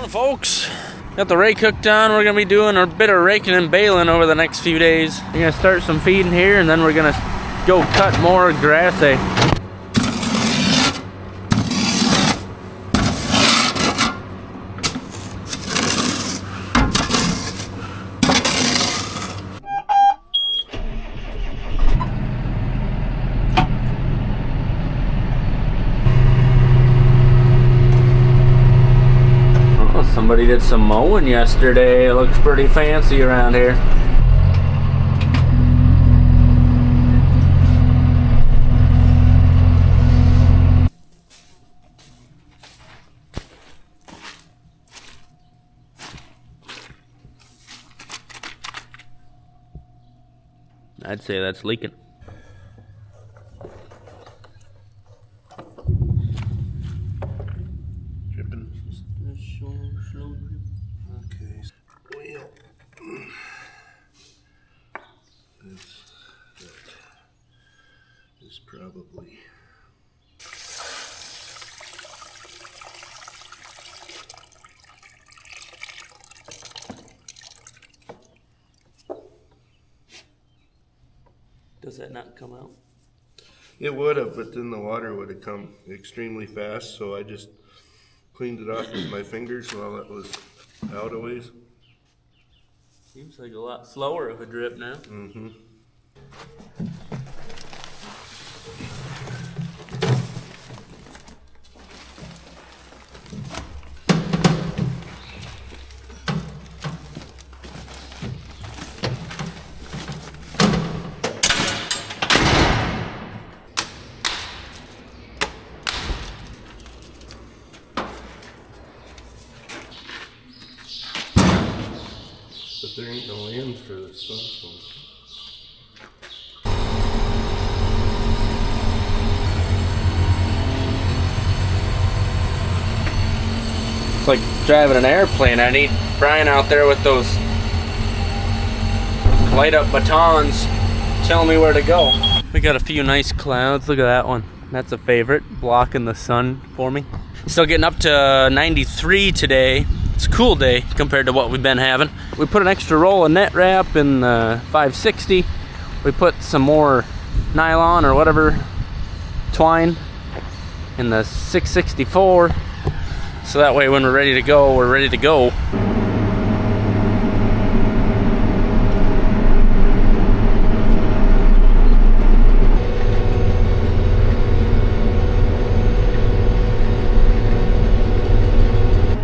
Morning, folks. Got the rake hooked on. We're gonna be doing a bit of raking and baling over the next few days. We're gonna start some feeding here, and then we're gonna go cut more grass hay. Somebody did some mowing yesterday. It looks pretty fancy around here. I'd say that's leaking. Probably. Does that not come out? It would have, but then the water would have come extremely fast, so I just cleaned it off with my fingers while it was out a ways. Seems like a lot slower of a drip now. Mm-hmm. But there ain't no end for the sun. It's like driving an airplane. I need Brian out there with those light up batons telling me where to go. We got a few nice clouds. Look at that one. That's a favorite, blocking the sun for me. Still getting up to 93 today. It's a cool day compared to what we've been having. We put an extra roll of net wrap in the 560. We put some more nylon or whatever twine in the 664. So that way when we're ready to go, we're ready to go.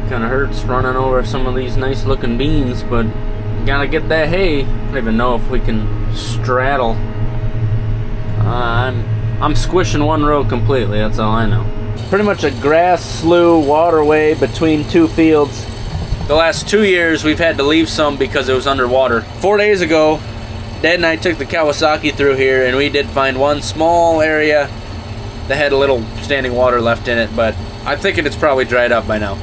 Kinda hurts running over some of these nice looking beans, but gotta get that hay. I don't even know if we can straddle. I'm squishing one row completely, that's all I know. Pretty much a grass slough waterway between two fields. The last 2 years we've had to leave some because it was underwater. 4 days ago, Dad and I took the Kawasaki through here, and we did find one small area that had a little standing water left in it, but I'm thinking it's probably dried up by now.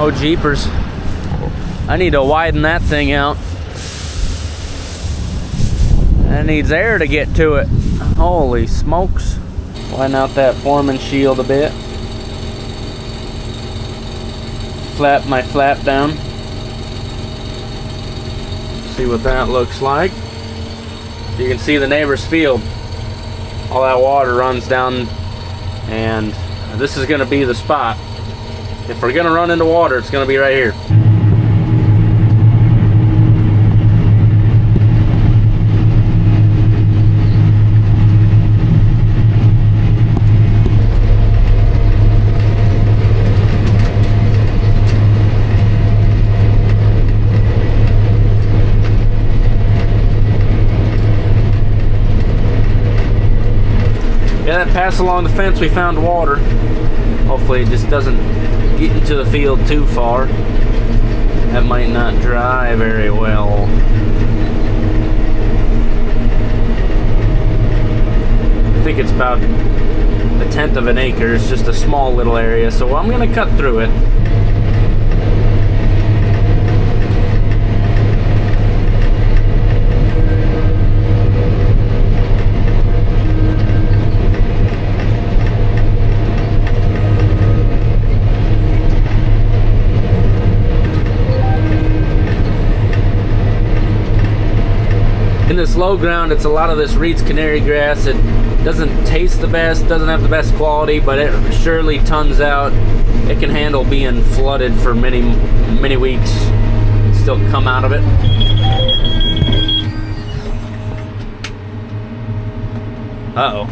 Oh jeepers, I need to widen that thing out. That needs air to get to it. Holy smokes. Widen out that foreman shield a bit. Flap my flap down. See what that looks like. You can see the neighbor's field. All that water runs down, and this is gonna be the spot. If we're gonna run into water, it's gonna be right here. Yeah, that pass along the fence, we found water. Hopefully it just doesn't get into the field too far. That might not dry very well. I think it's about 1/10 of an acre. It's just a small little area, so I'm gonna cut through it. In this low ground, it's a lot of this Reed's Canary grass. It doesn't taste the best, doesn't have the best quality, but it surely tons out. It can handle being flooded for many, many weeks. Still come out of it. Uh-oh.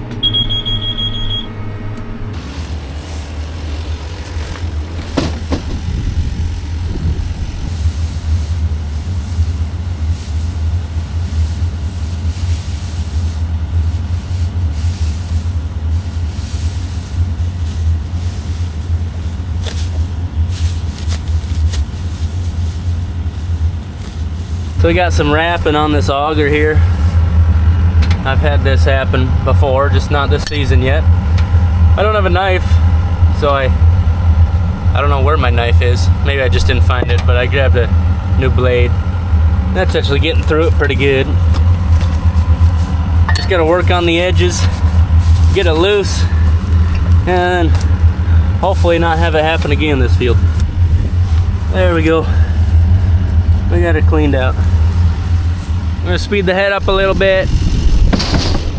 So we got some wrapping on this auger here. I've had this happen before, just not this season yet. I don't have a knife, so I don't know where my knife is. Maybe I just didn't find it, but I grabbed a new blade. That's actually getting through it pretty good. Just gotta work on the edges, get it loose, and hopefully not have it happen again in this field. There we go. We got it cleaned out. I'm gonna speed the head up a little bit.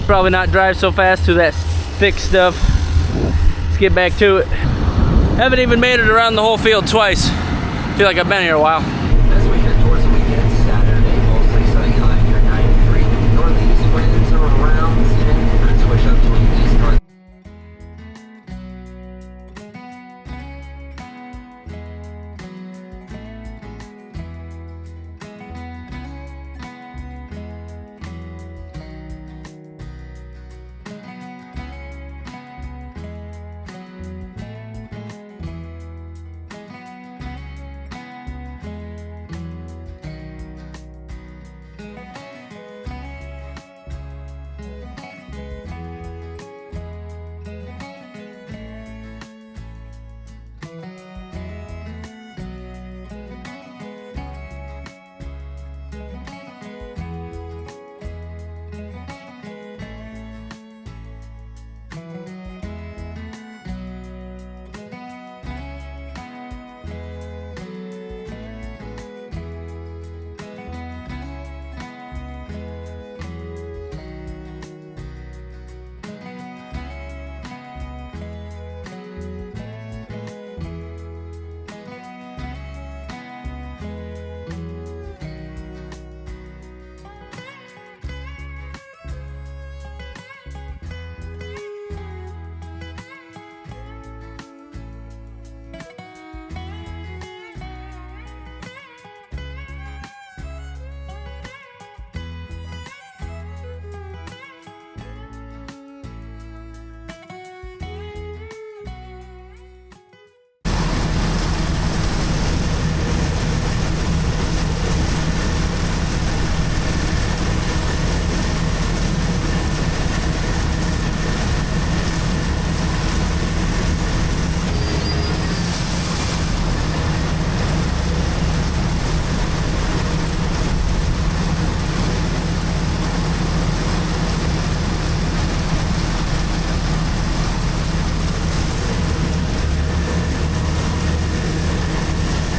Probably not drive so fast through that thick stuff. Let's get back to it. Haven't even made it around the whole field twice. Feel like I've been here a while. As we head towards the weekend, Saturday, mostly sunny, high near 93. Northeast winds are around 10 and switch up to an east-north.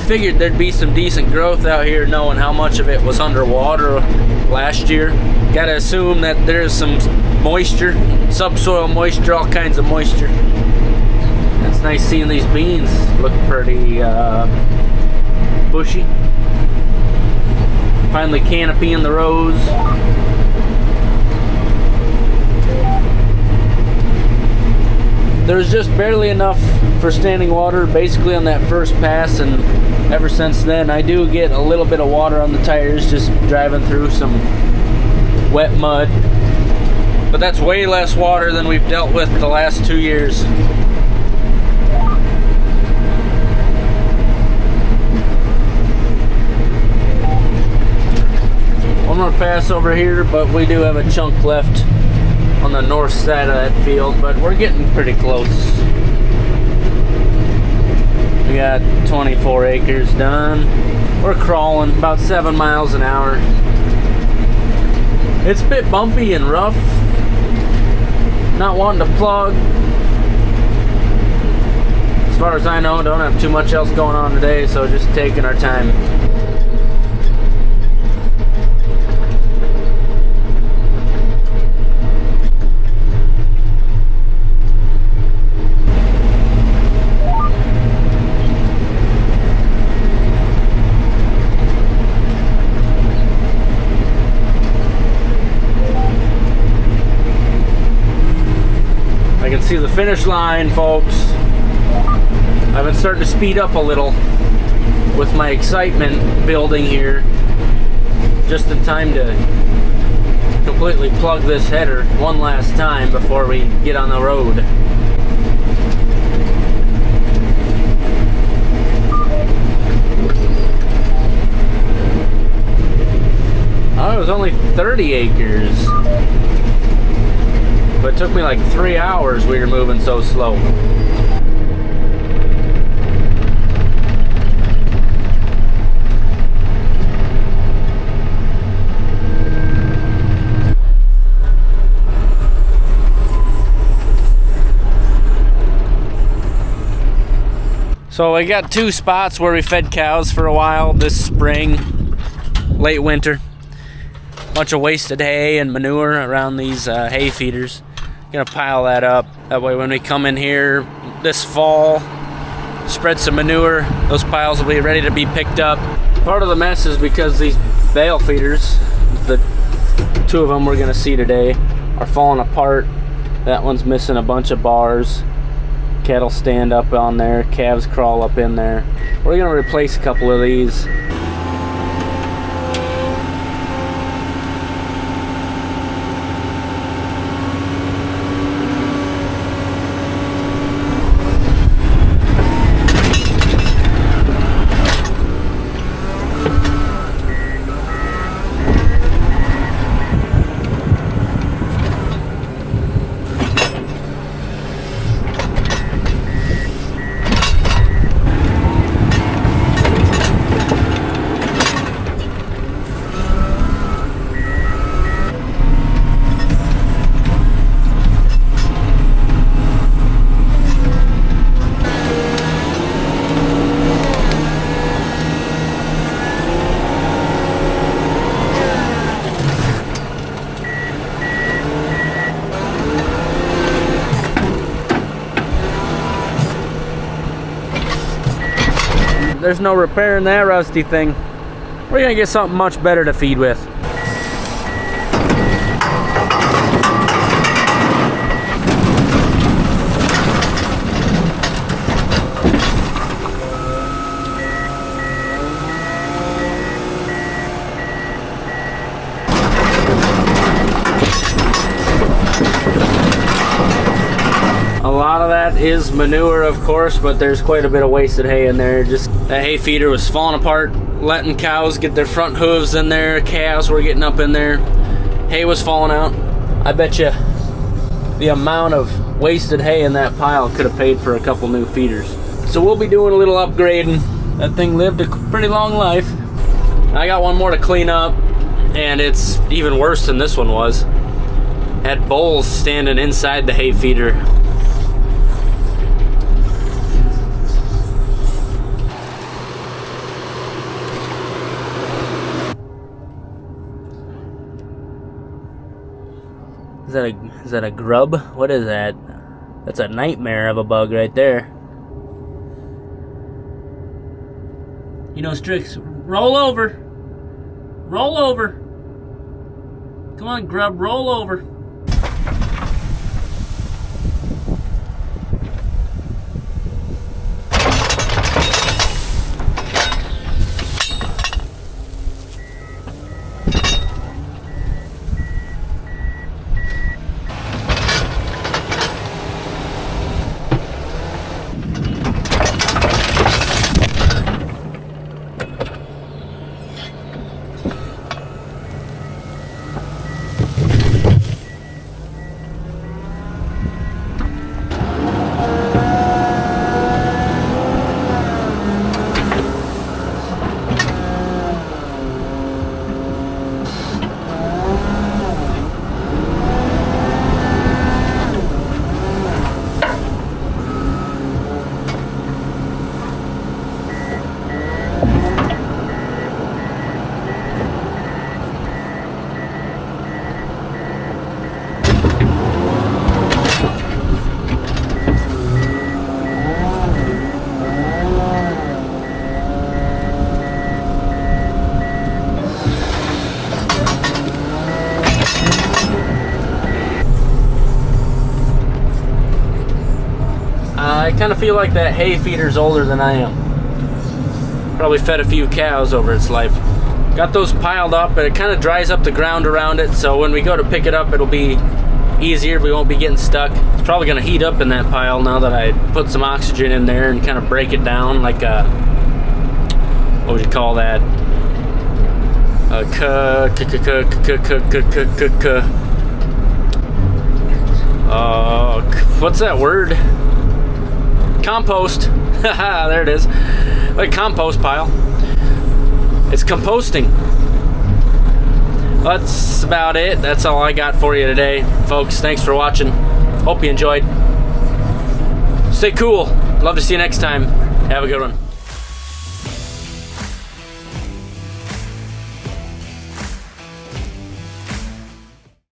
Figured there'd be some decent growth out here, knowing how much of it was underwater last year. Gotta assume that there's some moisture, subsoil moisture, all kinds of moisture. It's nice seeing these beans look pretty bushy. Finally canopying the rows. There's just barely enough for standing water basically on that first pass, and ever since then I do get a little bit of water on the tires just driving through some wet mud. but that's way less water than we've dealt with the last 2 years. One more pass over here, but we do have a chunk left on the north side of that field, but we're getting pretty close. We got 24 acres done. We're crawling about 7 miles an hour. It's a bit bumpy and rough. Not wanting to plug. As far as I know, don't have too much else going on today, so just taking our time. I can see the finish line, folks. I've been starting to speed up a little with my excitement building here. Just in time to completely plug this header one last time before we get on the road. Oh, it was only 30 acres. But it took me like 3 hours. We were moving so slow. So I got 2 spots where we fed cows for a while this spring, late winter. Bunch of wasted hay and manure around these hay feeders. Gonna pile that up. That way when we come in here this fall, spread some manure, those piles will be ready to be picked up. Part of the mess is because these bale feeders, the 2 of them we're gonna see today, are falling apart. That one's missing a bunch of bars. Cattle stand up on there, calves crawl up in there. We're gonna replace a couple of these. There's no repairing that rusty thing. We're gonna get something much better to feed with. A lot of that is manure, of course, but there's quite a bit of wasted hay in there. Just that hay feeder was falling apart, letting cows get their front hooves in there. Calves were getting up in there. Hay was falling out. I bet you the amount of wasted hay in that pile could have paid for a couple new feeders. So we'll be doing a little upgrading. That thing lived a pretty long life. I got one more to clean up, and it's even worse than this one was. Had bulls standing inside the hay feeder. Is that a grub? What is that? That's a nightmare of a bug right there. You know, Strix, roll over. Roll over. Come on, grub, roll over. kind of feel like that hay feeder's older than I am. Probably fed a few cows over its life. Got those piled up, but it kind of dries up the ground around it, so when we go to pick it up, it'll be easier. We won't be getting stuck. It's probably going to heat up in that pile now that I put some oxygen in there and kind of break it down like a, what would you call that? What's that word? Compost. Haha, there it is. Like compost pile. It's composting. That's about it. That's all I got for you today, folks. Thanks for watching. Hope you enjoyed. Stay cool. Love to see you next time. Have a good one.